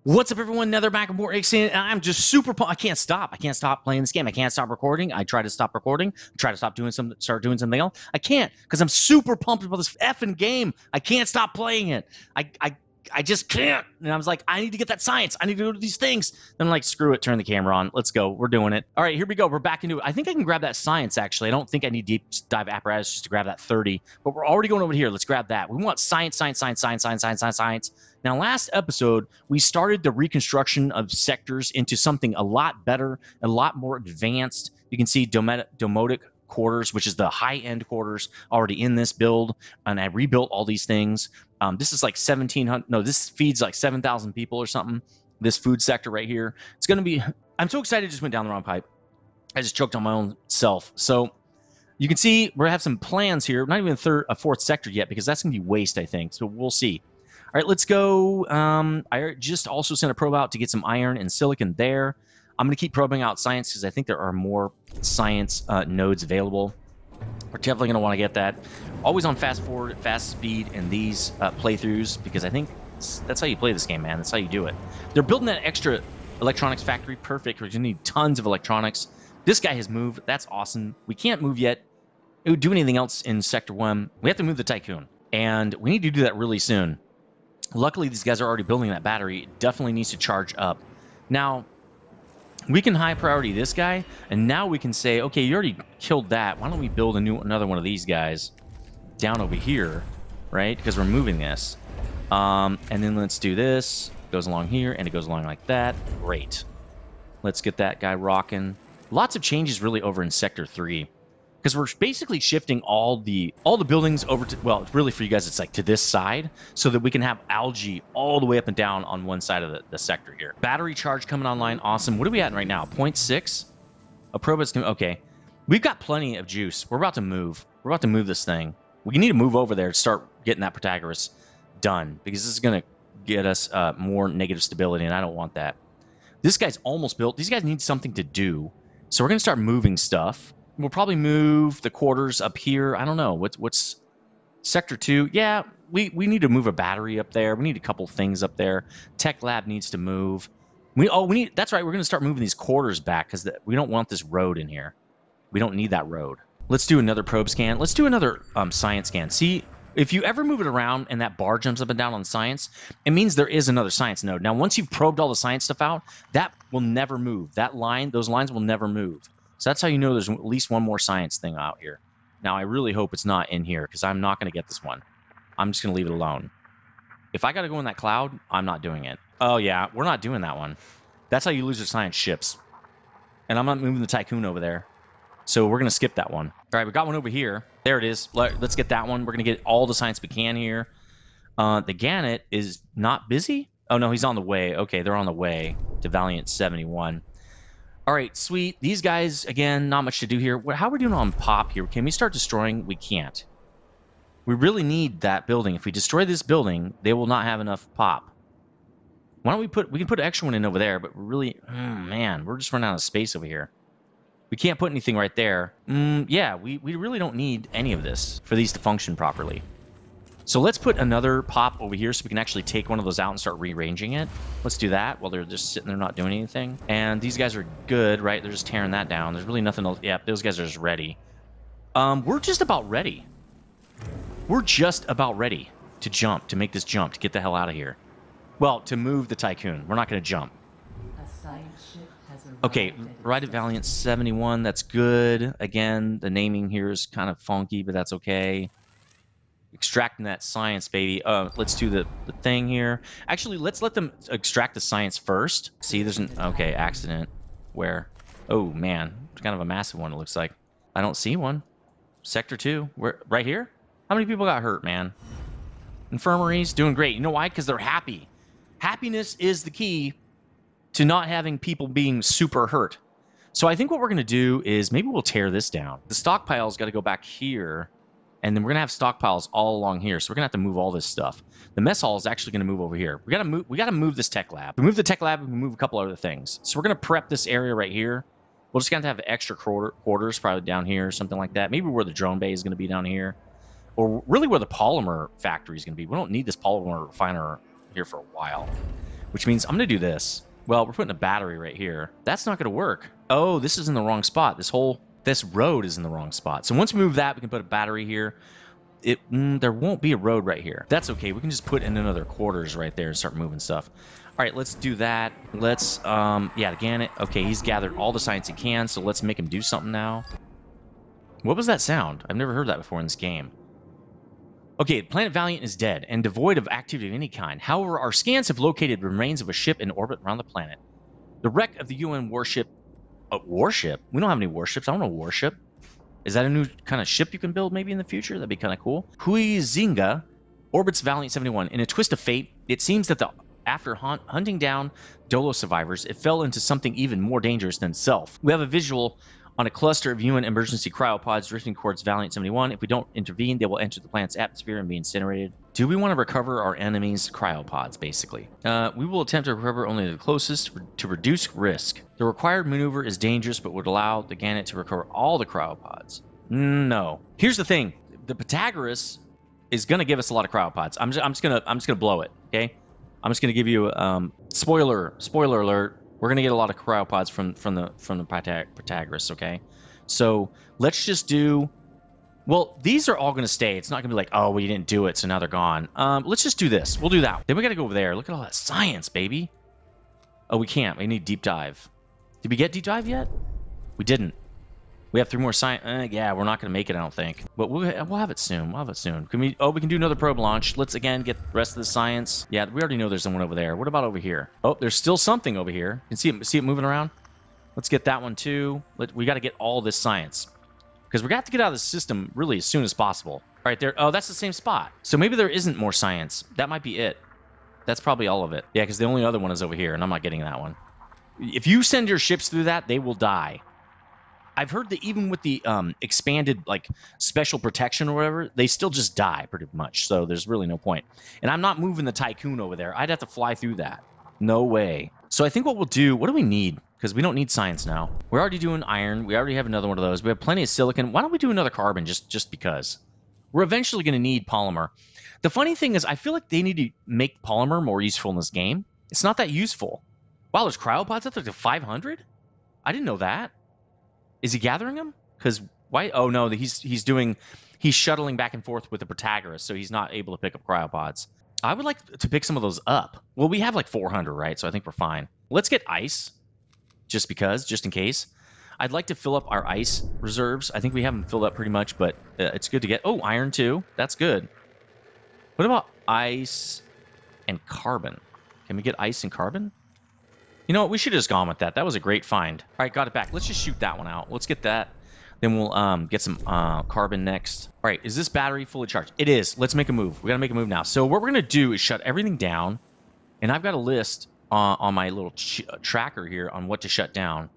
What's up, everyone? Nether back and more Ixion, and I'm just super pumped. I can't stop. I can't stop playing this game. I can't stop recording. I try to stop recording. I try to stop doing start doing something else. I can't because I'm super pumped about this effing game. I can't stop playing it. I just can't. And I was like, I need to get that science. I need to do these things. Then I'm like, screw it. Turn the camera on. Let's go. We're doing it. All right, here we go. We're back into it. I think I can grab that science, actually. I don't think I need deep dive apparatus just to grab that 30. But we're already going over here. Let's grab that. We want science, science, science, science, science, science, science, science. Now, last episode, we started the reconstruction of sectors into something a lot better, a lot more advanced. You can see domotic quarters, which is the high-end quarters, already in this build, and I rebuilt all these things. This is like 1,700. No, this feeds like 7,000 people or something. This food sector right here. It's going to be. I'm so excited. I just went down the wrong pipe. I just choked on my own self. So you can see we have some plans here. Not even a fourth sector yet because that's going to be waste, I think. So we'll see. All right, let's go. I just also sent a probe out to get some iron and silicon there. I'm going to keep probing out science because I think there are more science nodes available. We're definitely going to want to get that. Always on fast forward, fast speed in these playthroughs because I think that's how you play this game, man. That's how you do it. They're building that extra electronics factory. Perfect. We're going to need tons of electronics. This guy has moved. That's awesome. We can't move yet. It would do anything else in Sector 1. We have to move the Tiqqun, and we need to do that really soon. Luckily, these guys are already building that battery. It definitely needs to charge up. Now, we can high priority this guy, and now we can say, okay, you already killed that. Why don't we build another one of these guys down over here, right? Because we're moving this. And then let's do this. It goes along here, and it goes along like that. Great. Let's get that guy rocking. Lots of changes really over in Sector 3. Because we're basically shifting all the buildings over to, well, really for you guys, it's like to this side, so that we can have algae all the way up and down on one side of the sector here. Battery charge coming online, awesome. What are we at right now? 0.6? A probe is coming, okay. We've got plenty of juice. We're about to move. We're about to move this thing. We need to move over there to start getting that Protagoras done, because this is going to get us more negative stability, and I don't want that. This guy's almost built. These guys need something to do, so we're going to start moving stuff. We'll probably move the quarters up here. I don't know. What's Sector 2? Yeah, we need to move a battery up there. We need a couple things up there. Tech Lab needs to move. That's right. We're going to start moving these quarters back because we don't want this road in here. We don't need that road. Let's do another probe scan. Let's do another science scan. See, if you ever move it around and that bar jumps up and down on science, it means there is another science node. Now, once you've probed all the science stuff out, that will never move. Those lines will never move. So that's how you know there's at least one more science thing out here. Now, I really hope it's not in here, because I'm not going to get this one. I'm just going to leave it alone. If I got to go in that cloud, I'm not doing it. Oh, yeah, we're not doing that one. That's how you lose your science ships. And I'm not moving the Tiqqun over there. So we're going to skip that one. All right, we got one over here. There it is. Let's get that one. We're going to get all the science we can here. The Gannet is not busy? Oh, no, he's on the way. Okay, they're on the way to Valiant 71. All right, sweet. These guys, again, not much to do here. How are we doing on pop here? Can we start destroying? We can't. We really need that building. If we destroy this building, they will not have enough pop. Why don't we can put an extra one in over there, but we're really, man, we're just running out of space over here. We can't put anything right there. Yeah, we really don't need any of this for these to function properly. So let's put another pop over here so we can actually take one of those out and start rearranging it. Let's do that while they're just sitting there not doing anything. And these guys are good, right? They're just tearing that down. There's really nothing else. Yeah, those guys are just ready. We're just about ready. We're just about ready to jump, to make this jump, to get the hell out of here. Well, to move the Tiqqun. We're not going to jump. Okay, right at Valiant 71. That's good. Again, the naming here is kind of funky, but that's okay. Extracting that science, baby. Let's do the thing here. Actually, let's let them extract the science first. See, there's an... Okay, accident. Where? Oh, man. It's kind of a massive one, it looks like. I don't see one. Sector 2. Where? Right here? How many people got hurt, man? Infirmaries? Doing great. You know why? Because they're happy. Happiness is the key to not having people being super hurt. So I think what we're going to do is maybe we'll tear this down. The stockpile's got to go back here. And then we're going to have stockpiles all along here. So we're going to have to move all this stuff. The mess hall is actually going to move over here. We got to move this tech lab. We move the tech lab and we move a couple other things. So we're going to prep this area right here. We'll just have extra quarters probably down here or something like that. Maybe where the drone bay is going to be down here. Or really where the polymer factory is going to be. We don't need this polymer refiner here for a while. which means I'm going to do this. Well, we're putting a battery right here. That's not going to work. Oh, this is in the wrong spot. This road is in the wrong spot. So once we move that, we can put a battery here. There won't be a road right here. That's okay. We can just put in another quarters right there and start moving stuff. All right, let's do that. Let's, yeah, Gannett. Okay, he's gathered all the science he can, so let's make him do something now. What was that sound? I've never heard that before in this game. Okay, Planet Valiant is dead and devoid of activity of any kind. However, our scans have located the remains of a ship in orbit around the planet. The wreck of the UN warship... warship? We don't have any warships. I don't know warship. Is that a new kind of ship you can build maybe in the future? That'd be kind of cool. Huizinga orbits Valiant 71. In a twist of fate, it seems that after hunting down Dolo survivors, it fell into something even more dangerous than self. We have a visual on a cluster of UN emergency cryopods drifting towards Valiant 71. If we don't intervene, they will enter the planet's atmosphere and be incinerated. Do we want to recover our enemies' cryopods, basically? We will attempt to recover only the closest to reduce risk. The required maneuver is dangerous, but would allow the Gannett to recover all the cryopods. No. Here's the thing. The Pythagoras is going to give us a lot of cryopods. I'm just gonna blow it, okay? I'm just going to give you spoiler alert. We're going to get a lot of cryopods from the Pythagoras, okay? So let's just do... Well, these are all going to stay. It's not going to be like, oh, well, you didn't do it, so now they're gone. Let's just do this. We'll do that. Then we got to go over there. Look at all that science, baby. Oh, we can't. We need deep dive. Did we get deep dive yet? We didn't. We have 3 more science. Yeah, we're not going to make it, I don't think. But we'll have it soon. We'll have it soon. Can we... Oh, we can do another probe launch. Let's, again, get the rest of the science. Yeah, we already know there's someone over there. What about over here? Oh, there's still something over here. You can see it moving around? Let's get that one, too. We got to get all this science. Because we got to get out of the system really as soon as possible. All right, there. Oh, that's the same spot. So maybe there isn't more science. That might be it. That's probably all of it. Yeah, because the only other one is over here, and I'm not getting that one. If you send your ships through that, they will die. I've heard that even with the expanded, like, special protection or whatever, they still just die pretty much. So there's really no point. And I'm not moving the Tiqqun over there. I'd have to fly through that. No way. So I think what we'll do... What do we need? Because we don't need science now. We're already doing iron. We already have another one of those. We have plenty of silicon. Why don't we do another carbon just because? We're eventually going to need polymer. The funny thing is, I feel like they need to make polymer more useful in this game. It's not that useful. Wow, there's cryopods up to 500? I didn't know that. Is he gathering them? Because why? Oh no, he's shuttling back and forth with the Pythagoras, so he's not able to pick up cryopods. I would like to pick some of those up. Well, we have like 400, right? So I think we're fine. Let's get ice, just in case. I'd like to fill up our ice reserves. I think we have them filled up pretty much, but it's good to get. Oh, iron too. That's good. What about ice and carbon? Can we get ice and carbon? You know what? We should have just gone with that. That was a great find. All right, got it back. Let's just shoot that one out. Let's get that. Then we'll get some carbon next. All right, is this battery fully charged? It is. Let's make a move. We got to make a move now. So what we're going to do is shut everything down. And I've got a list on my little tracker here on what to shut down.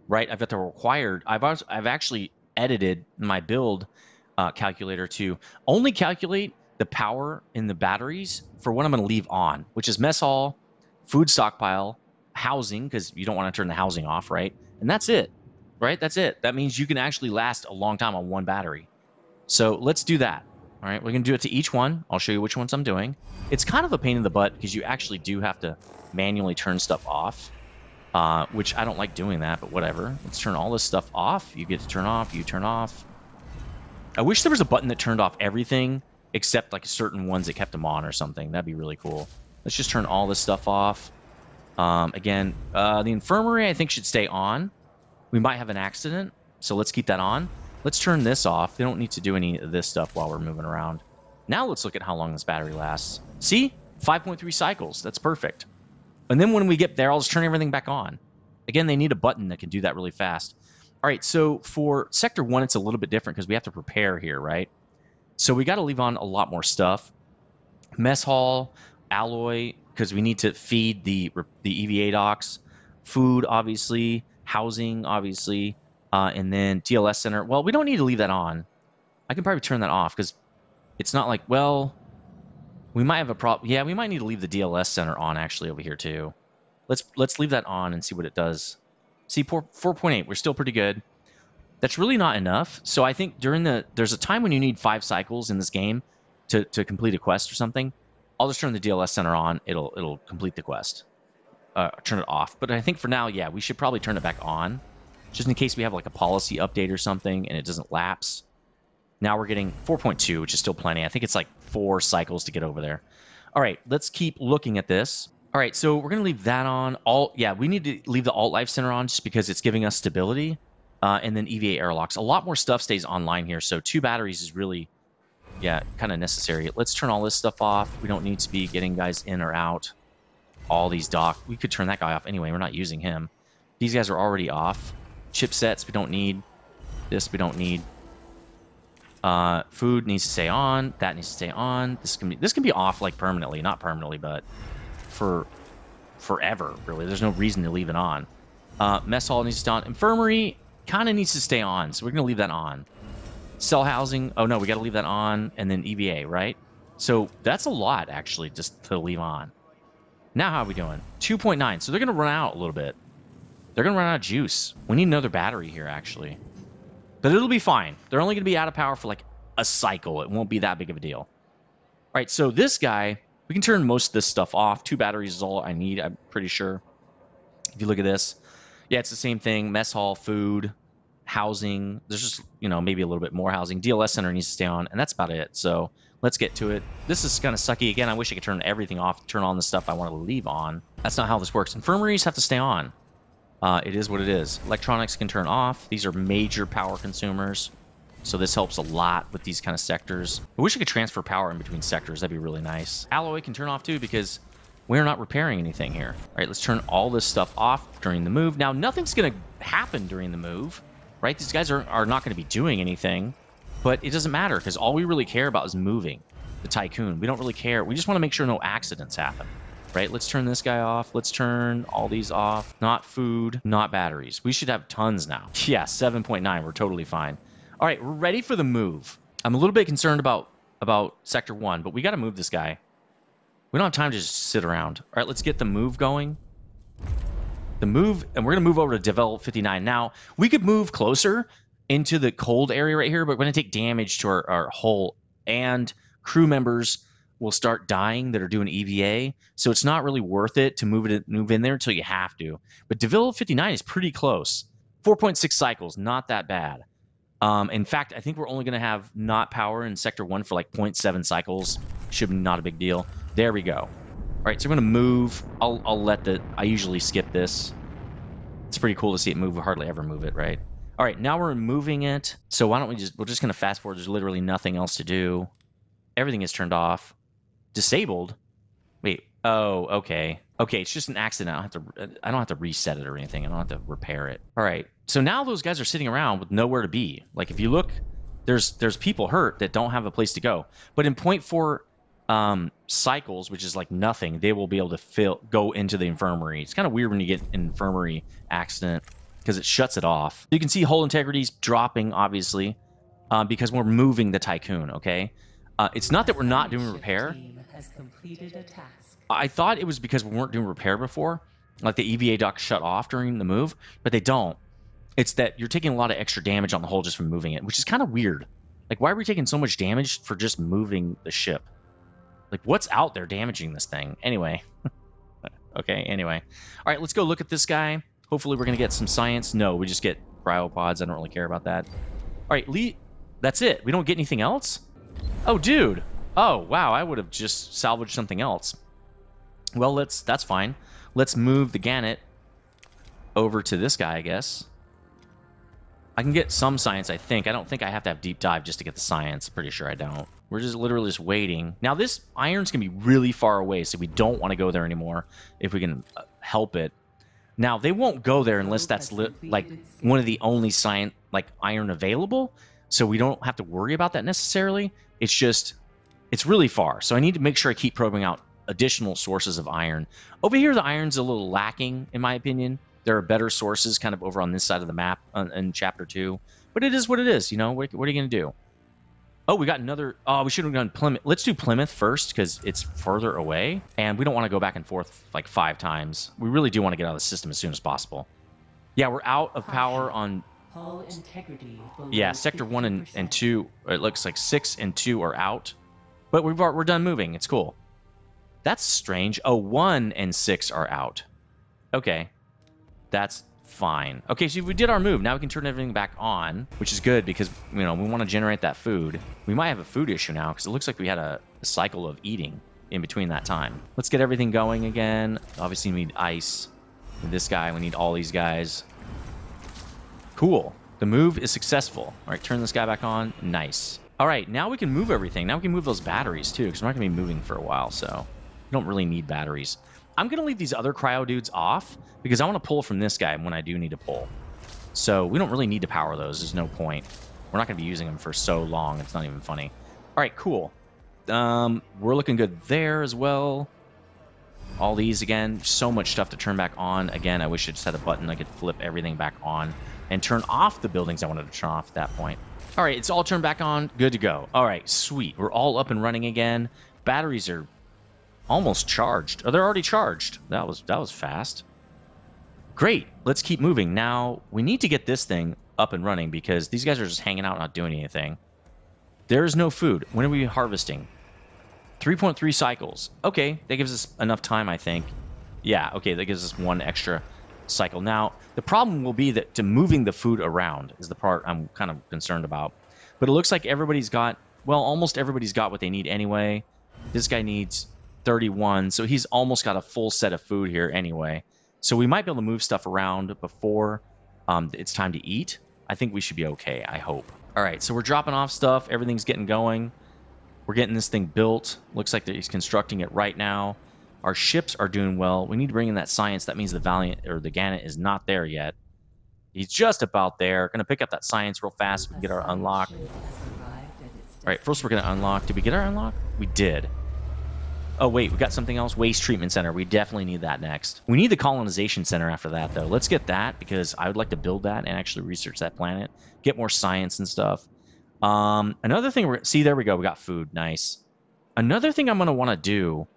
Right? I've got the required. I've actually edited my build calculator to only calculate the power in the batteries for what I'm going to leave on, which is mess hall, food stockpile, housing, because you don't want to turn the housing off, right? And that's it, right? That's it. That means you can actually last a long time on one battery. So let's do that. All right, we're going to do it to each one. I'll show you which ones I'm doing. It's kind of a pain in the butt because you actually do have to manually turn stuff off, which I don't like doing that, but whatever. Let's turn all this stuff off. You get to turn off, you turn off. I wish there was a button that turned off everything except like certain ones that kept them on or something. That'd be really cool. Let's just turn all this stuff off. Again, the infirmary, I think, should stay on. We might have an accident, so let's keep that on. Let's turn this off. They don't need to do any of this stuff while we're moving around. Now let's look at how long this battery lasts. See? 5.3 cycles. That's perfect. And then when we get there, I'll just turn everything back on. Again, they need a button that can do that really fast. All right, so for Sector 1, it's a little bit different because we have to prepare here, right? So we got to leave on a lot more stuff. Mess hall, alloy, because we need to feed the EVA docks. Food, obviously. Housing, obviously. And then TLS center. Well, we don't need to leave that on. I can probably turn that off because it's not like, well, we might have a problem. Yeah, we might need to leave the DLS center on actually over here too. Let's leave that on and see what it does. See, 4.8, we're still pretty good. That's really not enough. So I think there's a time when you need 5 cycles in this game to complete a quest or something. I'll just turn the DLS center on. It'll complete the quest. turn it off. But I think for now, yeah, we should probably turn it back on, just in case we have like a policy update or something and it doesn't lapse. Now we're getting 4.2, which is still plenty. I think it's like 4 cycles to get over there. All right, let's keep looking at this. All right, so we're going to leave that on. Yeah, we need to leave the Alt Life Center on just because it's giving us stability. And then EVA airlocks. A lot more stuff stays online here, so 2 batteries is really, yeah, kind of necessary. Let's turn all this stuff off. We don't need to be getting guys in or out. All these dock. We could turn that guy off anyway. We're not using him. These guys are already off. Chipsets we don't need. This we don't need. Food needs to stay on. That needs to stay on. This can be off like permanently, not permanently, but for forever. Really, there's no reason to leave it on. Mess hall needs to stay on. Infirmary kind of needs to stay on, so we're gonna leave that on. Cell housing. Oh no, we got to leave that on, and then EVA, right? So that's a lot actually, just to leave on. Now how are we doing? 2.9. So they're gonna run out a little bit. They're gonna run out of juice. We need another battery here actually. But it'll be fine. They're only going to be out of power for like a cycle. It won't be that big of a deal. All right, so this guy, we can turn most of this stuff off. 2 batteries is all I need, I'm pretty sure. If you look at this, yeah, it's the same thing. Mess hall, food, housing. There's just, you know, maybe a little bit more housing. DLS center needs to stay on, and that's about it. So let's get to it. This is kind of sucky. Again, I wish I could turn everything off, turn on the stuff I want to leave on. That's not how this works. Infirmaries have to stay on. It is what it is. Electronics can turn off. These are major power consumers, so this helps a lot with these kind of sectors. I wish I could transfer power in between sectors. That'd be really nice. Alloy can turn off too because we're not repairing anything here. All right, let's turn all this stuff off during the move. Now, nothing's going to happen during the move, right? These guys are not going to be doing anything, but it doesn't matter because all we really care about is moving the Tiqqun. We don't really care. We just want to make sure no accidents happen. Right, let's turn this guy off. Let's turn all these off. Not food, not batteries. We should have tons now. Yeah, 7.9. We're totally fine. All right, we're ready for the move. I'm a little bit concerned about Sector 1, but we got to move this guy. We don't have time to just sit around. All right, let's get the move going. The move, and we're going to move over to Develop 59. Now, we could move closer into the cold area right here, but we're going to take damage to our hull, and crew members will start dying that are doing EVA, so it's not really worth it to move in there until you have to. But Develop 59 is pretty close. 4.6 cycles, not that bad. In fact, I think we're only going to have not power in Sector 1 for like 0.7 cycles. Should be not a big deal. There we go. All right, so we're going to move. I usually skip this. It's pretty cool to see it move. We hardly ever move it, right? All right, now we're moving it. So why don't we're just going to fast forward. There's literally nothing else to do. Everything is turned off. Disabled? Wait. Oh, okay. Okay, it's just an accident. I don't have to reset it or anything. I don't have to repair it. All right. So now those guys are sitting around with nowhere to be. Like if you look, there's people hurt that don't have a place to go. But in 0.4 cycles, which is like nothing, they will be able to go into the infirmary. It's kind of weird when you get an infirmary accident because it shuts it off. You can see hull integrity's dropping, obviously, because we're moving the Tiqqun, okay? It's not that we're not doing repair. Has completed a task. I thought it was because we weren't doing repair before, like the EVA dock shut off during the move, but they don't. It's that you're taking a lot of extra damage on the hull just from moving it, which is kind of weird. Like, why are we taking so much damage for just moving the ship? Like, what's out there damaging this thing? Anyway. Okay, anyway. All right, let's go look at this guy. Hopefully we're going to get some science. No, we just get cryopods. I don't really care about that. All right, Lee, that's it. We don't get anything else? Oh, dude. Oh, wow, I would have just salvaged something else. Well, that's fine. Let's move the Gannet over to this guy, I guess. I can get some science, I think. I don't think I have to have deep dive just to get the science. Pretty sure I don't. We're just literally just waiting. Now, this iron's going to be really far away, so we don't want to go there anymore if we can help it. Now, they won't go there unless that's like one of the only iron available, so we don't have to worry about that necessarily. It's just... it's really far, so I need to make sure I keep probing out additional sources of iron. Over here, the iron's a little lacking, in my opinion. There are better sources kind of over on this side of the map in Chapter 2. But it is what it is, you know? What are you going to do? Oh, we got another... oh, we should have done Plymouth. Let's do Plymouth first, because it's further away. And we don't want to go back and forth like 5 times. We really do want to get out of the system as soon as possible. Yeah, we're out of power on... Hull integrity. Yeah, Sector 1 and 2. It looks like 6 and 2 are out. But we're done moving. It's cool. That's strange. Oh, 1 and 6 are out. Okay. That's fine. Okay, so we did our move. Now we can turn everything back on, which is good because, you know, we want to generate that food. We might have a food issue now because it looks like we had a cycle of eating in between that time. Let's get everything going again. Obviously, we need ice. With this guy, we need all these guys. Cool. The move is successful. All right, turn this guy back on. Nice. All right, now we can move everything. Now we can move those batteries, too, because we're not going to be moving for a while, so we don't really need batteries. I'm going to leave these other cryo dudes off because I want to pull from this guy when I do need to pull. So we don't really need to power those. There's no point. We're not going to be using them for so long. It's not even funny. All right, cool. We're looking good there as well. All these, again, so much stuff to turn back on. Again, I wish I just had a button I could flip everything back on and turn off the buildings I wanted to turn off at that point. All right, it's all turned back on. Good to go. All right, sweet. We're all up and running again. Batteries are almost charged. Oh, they're already charged. That was fast. Great. Let's keep moving. Now, we need to get this thing up and running because these guys are just hanging out, not doing anything. There's no food. When are we harvesting? 3.3 cycles. Okay, that gives us enough time, I think. Yeah, okay, that gives us one extra cycle. Now, the problem will be that moving the food around is the part I'm kind of concerned about. But it looks like everybody's got, well, almost everybody's got what they need anyway. This guy needs 31, so he's almost got a full set of food here anyway. So we might be able to move stuff around before it's time to eat. I think we should be okay, I hope. All right, so we're dropping off stuff. Everything's getting going. We're getting this thing built. Looks like he's constructing it right now. Our ships are doing well. We need to bring in that science. That means the Valiant or the Gannet is not there yet. He's just about there. Going to pick up that science real fast so we can get our unlock. All right, first we're going to unlock. Did we get our unlock? We did. Oh, wait, we got something else. Waste Treatment Center. We definitely need that next. We need the Colonization Center after that, though. Let's get that because I would like to build that and actually research that planet. Get more science and stuff. Another thing, see, there we go. We got food. Nice. Another thing I'm going to want to do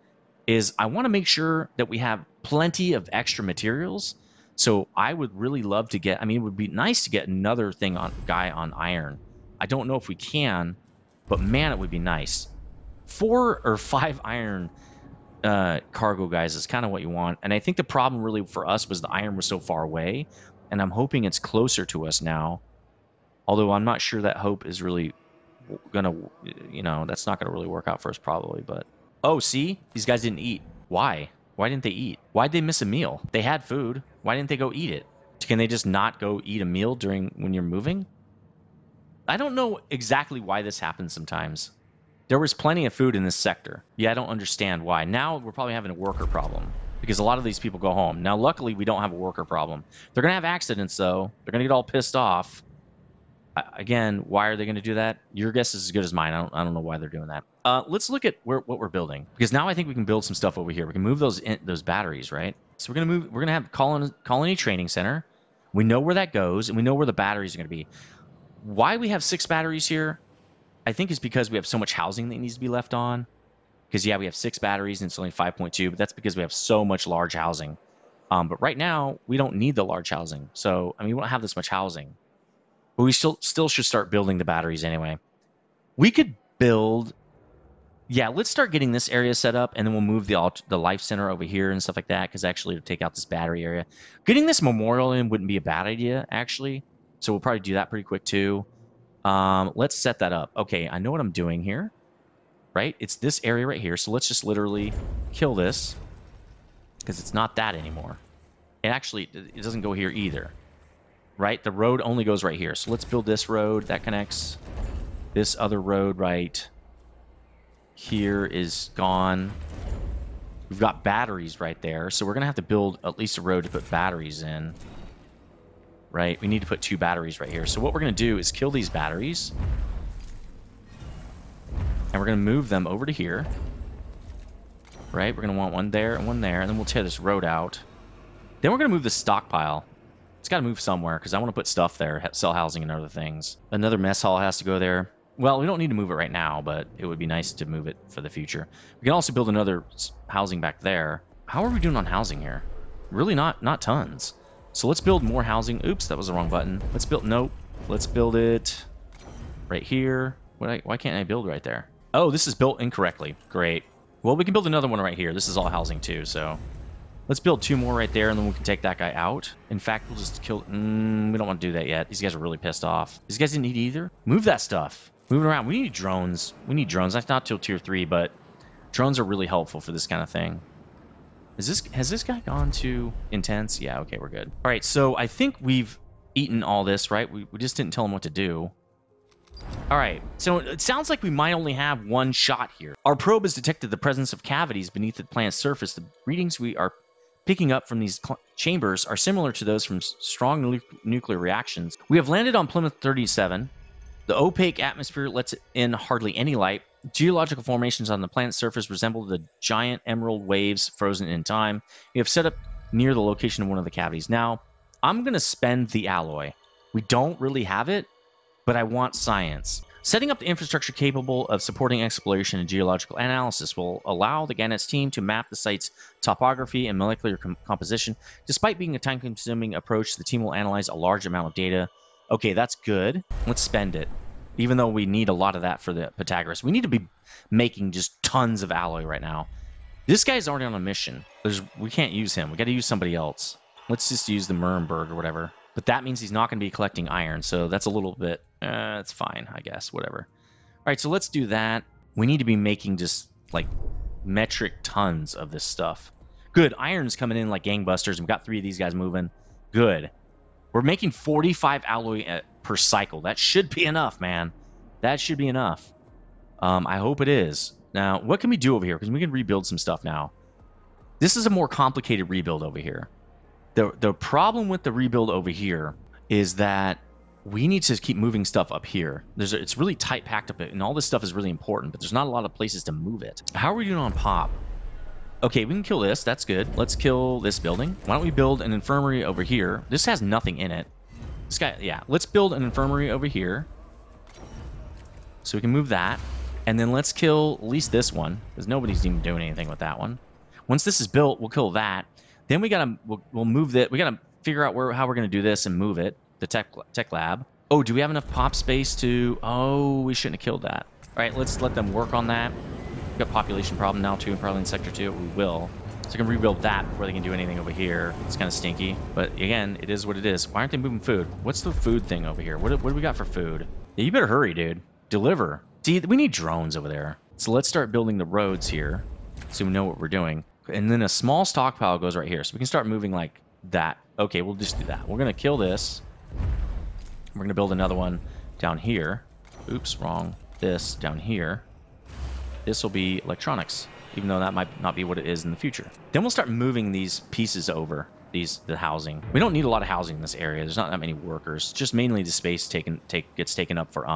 is I want to make sure that we have plenty of extra materials. So I would really love to get, I mean, it would be nice to get another thing on guy on iron. I don't know if we can, but man, it would be nice. 4 or 5 iron cargo guys is kind of what you want. And I think the problem really for us was the iron was so far away. And I'm hoping it's closer to us now. Although I'm not sure that hope is really going to, you know, that's not going to really work out for us probably. But, oh, see? These guys didn't eat. Why? Why didn't they eat? Why'd they miss a meal? They had food. Why didn't they go eat it? Can they just not go eat a meal when you're moving? I don't know exactly why this happens sometimes. There was plenty of food in this sector. Yeah, I don't understand why. Now we're probably having a worker problem because a lot of these people go home. Now, luckily, we don't have a worker problem. They're going to have accidents, though. They're going to get all pissed off. Again, why are they going to do that? Your guess is as good as mine. I don't know why they're doing that. Let's look at what we're building because now I think we can build some stuff over here. We can move those batteries, right? So we're going to have colony training center. We know where that goes, and we know where the batteries are going to be. Why we have 6 batteries here, I think is because we have so much housing that needs to be left on. Because, yeah, we have 6 batteries, and it's only 5.2, but that's because we have so much large housing. But right now, we don't need the large housing. So, I mean, we don't have this much housing. But we still should start building the batteries anyway. We could build... Yeah, let's start getting this area set up, and then we'll move the life center over here and stuff like that, because actually to take out this battery area. Getting this memorial in wouldn't be a bad idea, actually. So we'll probably do that pretty quick, too. Let's set that up. Okay, I know what I'm doing here. Right? It's this area right here. So let's just literally kill this, because it's not that anymore. And actually, it doesn't go here either. Right? The road only goes right here. So let's build this road. That connects. This other road right here is gone. We've got batteries right there. So we're going to have to build at least a road to put batteries in. Right? We need to put 2 batteries right here. So what we're going to do is kill these batteries. And we're going to move them over to here. Right? We're going to want one there and one there. And then we'll tear this road out. Then we're going to move the stockpile. It's got to move somewhere because I want to put stuff there, sell housing and other things. Another mess hall has to go there. Well, we don't need to move it right now, but it would be nice to move it for the future. We can also build another housing back there. How are we doing on housing here? Really not tons. So let's build more housing. Oops, that was the wrong button. Let's build... Nope. Let's build it right here. Why can't I build right there? Oh, this is built incorrectly. Great. Well, we can build another one right here. This is all housing too, so... Let's build 2 more right there, and then we can take that guy out. In fact, we'll just kill... we don't want to do that yet. These guys are really pissed off. These guys didn't need either. Move that stuff. Move it around. We need drones. We need drones. That's not till tier 3, but drones are really helpful for this kind of thing. Has this guy gone to intense? Yeah, okay, we're good. All right, so I think we've eaten all this, right? We just didn't tell him what to do. All right, so it sounds like we might only have 1 shot here. Our probe has detected the presence of cavities beneath the planet's surface. The readings we are picking up from these chambers are similar to those from strong nuclear reactions. We have landed on Plymouth 37. The opaque atmosphere lets in hardly any light. Geological formations on the planet's surface resemble the giant emerald waves frozen in time. We have set up near the location of one of the cavities. Now, I'm going to spend the alloy. We don't really have it, but I want science. Setting up the infrastructure capable of supporting exploration and geological analysis will allow the Gannett's team to map the site's topography and molecular composition. Despite being a time-consuming approach, the team will analyze a large amount of data. Okay, that's good. Let's spend it. Even though we need a lot of that for the Pythagoras. We need to be making just tons of alloy right now. This guy's already on a mission. We can't use him. We got to use somebody else. Let's just use the Nuremberg or whatever. But that means he's not going to be collecting iron, so that's a little bit... it's fine, I guess. Whatever. All right, so let's do that. We need to be making just, like, metric tons of this stuff. Good. Iron's coming in like gangbusters. We've got 3 of these guys moving. Good. We're making 45 alloy per cycle. That should be enough, man. That should be enough. I hope it is. Now, what can we do over here? Because we can rebuild some stuff now. This is a more complicated rebuild over here. The problem with the rebuild over here is that we need to keep moving stuff up here. It's really tight packed up, and all this stuff is really important, but there's not a lot of places to move it. How are we doing on pop? Okay, we can kill this. That's good. Let's kill this building. Why don't we build an infirmary over here? This has nothing in it. This guy, yeah. Let's build an infirmary over here. So we can move that. And then let's kill at least this one, because nobody's even doing anything with that one. Once this is built, we'll kill that. Then we'll move that. We gotta figure out how we're gonna do this and move it. The tech lab. Oh, do we have enough pop space to... Oh, we shouldn't have killed that. All right, let's let them work on that. We've got population problem now too, probably in Sector 2. We will. So I can rebuild that before they can do anything over here. It's kind of stinky, but again, it is what it is. Why aren't they moving food? What's the food thing over here? What do we got for food? Yeah, you better hurry, dude. Deliver. See, we need drones over there. So let's start building the roads here so we know what we're doing. And then a small stockpile goes right here. So we can start moving like that. Okay, we'll just do that. We're going to kill this. We're going to build another one down here. Oops, wrong. This down here. This will be electronics, even though that might not be what it is in the future. Then we'll start moving these pieces over, the housing. We don't need a lot of housing in this area. There's not that many workers. Just mainly the space gets taken up for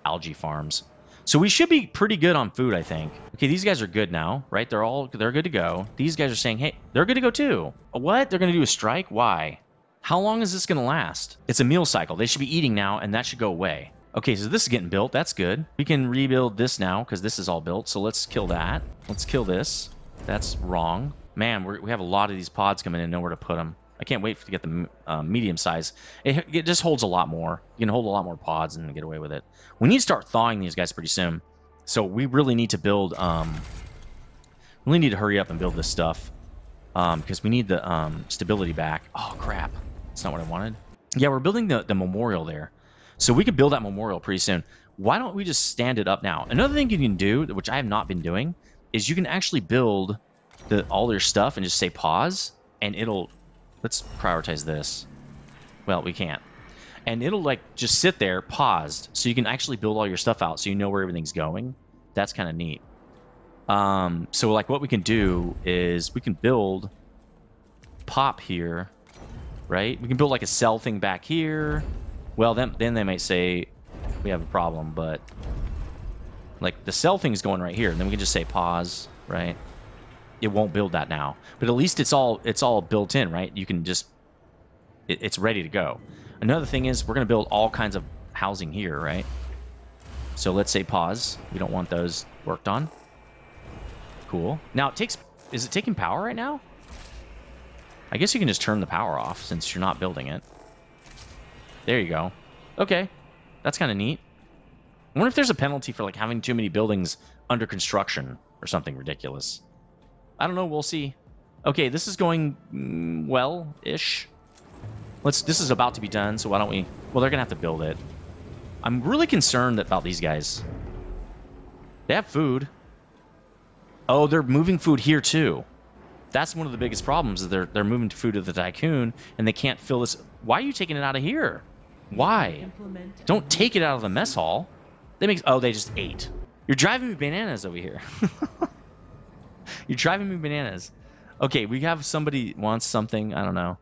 algae farms. So we should be pretty good on food, I think. Okay, these guys are good now, right? They're good to go. These guys are saying, hey, they're good to go too. What? They're going to do a strike? Why? How long is this going to last? It's a meal cycle. They should be eating now, and that should go away. Okay, so this is getting built. That's good. We can rebuild this now, because this is all built. So let's kill that. Let's kill this. That's wrong. Man, we have a lot of these pods coming in, nowhere to put them. I can't wait to get the medium size. It just holds a lot more. You can hold a lot more pods and get away with it. We need to start thawing these guys pretty soon. So we really need to build... really need to hurry up and build this stuff. Because we need the stability back. Oh, crap. That's not what I wanted. Yeah, we're building the memorial there. So we could build that memorial pretty soon. Why don't we just stand it up now? Another thing you can do, which I have not been doing, is you can actually build all their stuff and just say pause, and it'll... Let's prioritize this. Well, we can't. And it'll, like, just sit there, paused, so you can actually build all your stuff out so you know where everything's going. That's kind of neat. So, like, what we can do is we can build pop here, right? We can build, like, a cell thing back here. Well, then they might say we have a problem, but, like, the cell thing's going right here. And then we can just say pause, right? It won't build that now, but at least it's all built in, right? You can just it's ready to go. Another thing is we're going to build all kinds of housing here, right? So let's say pause. We don't want those worked on. Cool. Now is it taking power right now? I guess you can just turn the power off since you're not building it. There you go. Okay, that's kind of neat. I wonder if there's a penalty for like having too many buildings under construction or something ridiculous. I don't know. We'll see. Okay, this is going well-ish. This is about to be done, so why don't we... Well, they're going to have to build it. I'm really concerned about these guys. They have food. Oh, they're moving food here, too. That's one of the biggest problems, is they're moving food to the Tiqqun, and they can't fill this... Why are you taking it out of here? Why? Don't take it out of the mess hall. That makes... Oh, they just ate. You're driving me bananas over here. You're driving me bananas. Okay, we have somebody wants something. I don't know.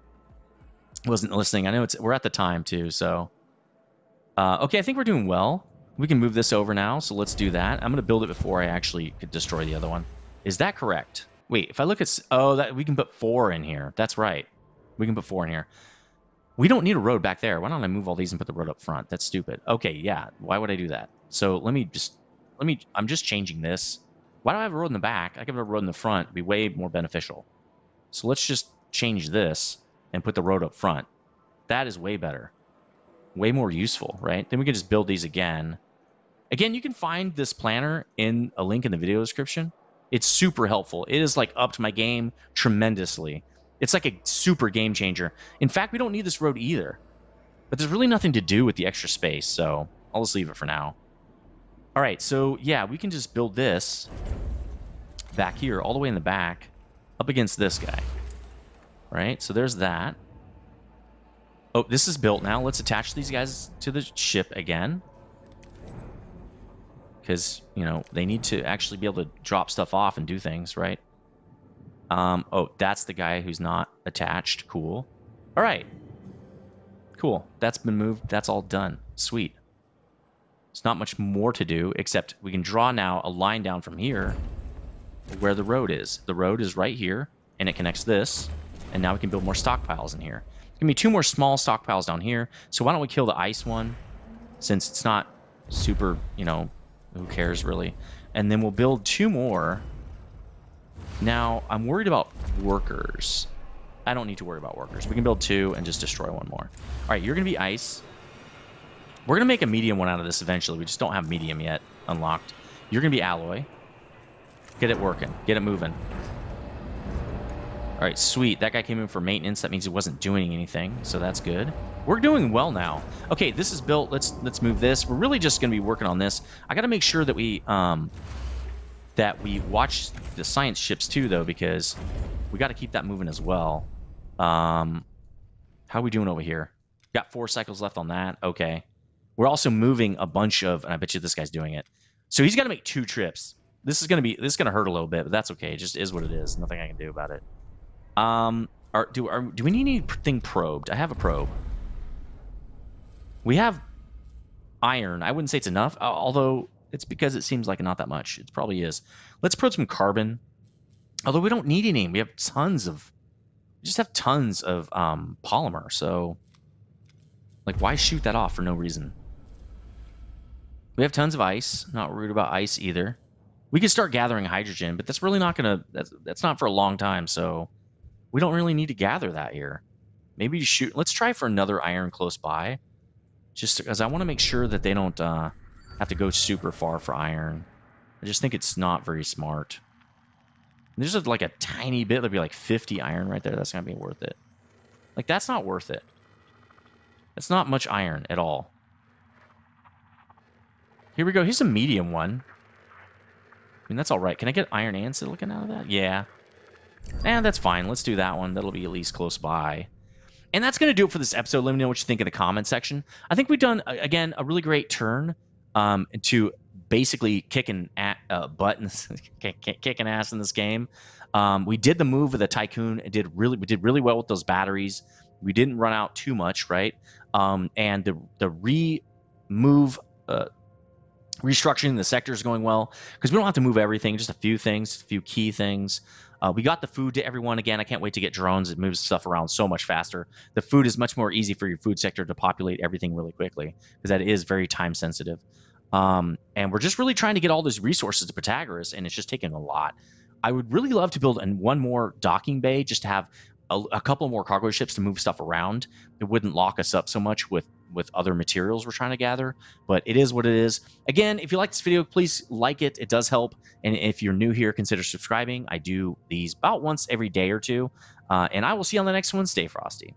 Wasn't listening. I know we're at the time, too, so... okay, I think we're doing well. We can move this over now, so let's do that. I'm going to build it before I actually could destroy the other one. Is that correct? Wait, if I look at... Oh, that we can put 4 in here. That's right. We can put 4 in here. We don't need a road back there. Why don't I move all these and put the road up front? That's stupid. Okay, yeah. Why would I do that? So I'm just changing this. Why do I have a road in the back? I could have a road in the front. It'd be way more beneficial. So let's just change this and put the road up front. That is way better. Way more useful, right? Then we can just build these again. Again, you can find this planner in a link in the video description. It's super helpful. It has like upped my game tremendously. It's like a super game changer. In fact, we don't need this road either. But there's really nothing to do with the extra space, so I'll just leave it for now. All right, so yeah, we can just build this back here, all the way in the back, up against this guy. Right, so there's that. Oh, this is built now. Let's attach these guys to the ship again. Because, you know, they need to actually be able to drop stuff off and do things, right? Oh, that's the guy who's not attached. Cool. All right. Cool. That's been moved. That's all done. Sweet. There's not much more to do, except we can draw now a line down from here where the road is. The road is right here, and it connects this. And now we can build more stockpiles in here. There's going to be 2 more small stockpiles down here. So why don't we kill the ice one, since it's not super, you know, who cares really. And then we'll build 2 more. Now, I'm worried about workers. I don't need to worry about workers. We can build 2 and just destroy 1 more. All right, you're going to be ice. We're going to make a medium one out of this eventually. We just don't have medium yet unlocked. You're going to be alloy. Get it working. Get it moving. All right, sweet. That guy came in for maintenance. That means he wasn't doing anything, so that's good. We're doing well now. Okay, this is built. Let's move this. We're really just going to be working on this. I got to make sure that we watch the science ships too, though, because we got to keep that moving as well. How are we doing over here? Got 4 cycles left on that. Okay. We're also moving a bunch of, and I bet you this guy's doing it. So he's got to make 2 trips. This is going to hurt a little bit, but that's okay. It just is what it is. Nothing I can do about it. Do we need anything probed? I have a probe. We have iron. I wouldn't say it's enough, although it's because it seems like not that much. It probably is. Let's probe some carbon. Although we don't need any. We have tons of... We just have tons of polymer, so... Like, why shoot that off for no reason? We have tons of ice. Not worried about ice either. We could start gathering hydrogen, but that's really not going to... That's not for a long time, so... We don't really need to gather that here. Maybe shoot... Let's try for another iron close by. Just because I want to make sure that they don't have to go super far for iron. I just think it's not very smart. There's like a tiny bit. There'd be like 50 iron right there. That's not going to be worth it. Like, that's not worth it. That's not much iron at all. Here we go. Here's a medium one. I mean, that's all right. Can I get iron and silicon out of that? Yeah. That's fine. Let's do that one. That'll be at least close by. And that's going to do it for this episode. Let me know what you think in the comment section. I think we've done, again, a really great turn to basically kicking butt and kicking ass in this game. We did the move with the Tiqqun. We did really well with those batteries. We didn't run out too much, right? And the restructuring the sector is going well because we don't have to move everything, just a few things, a few key things. We got the food to everyone again. I can't wait to get drones. It moves stuff around so much faster. The food is much more easy for your food sector to populate everything really quickly because that is very time sensitive. And we're just really trying to get all those resources to Pythagoras, and it's just taking a lot. I would really love to build one more docking bay just to have a couple more cargo ships to move stuff around. It wouldn't lock us up so much with other materials we're trying to gather. But it is what it is. Again, if you like this video, please like it. It does help. And if you're new here, consider subscribing. I do these about once every day or two. And I will see you on the next one. Stay frosty.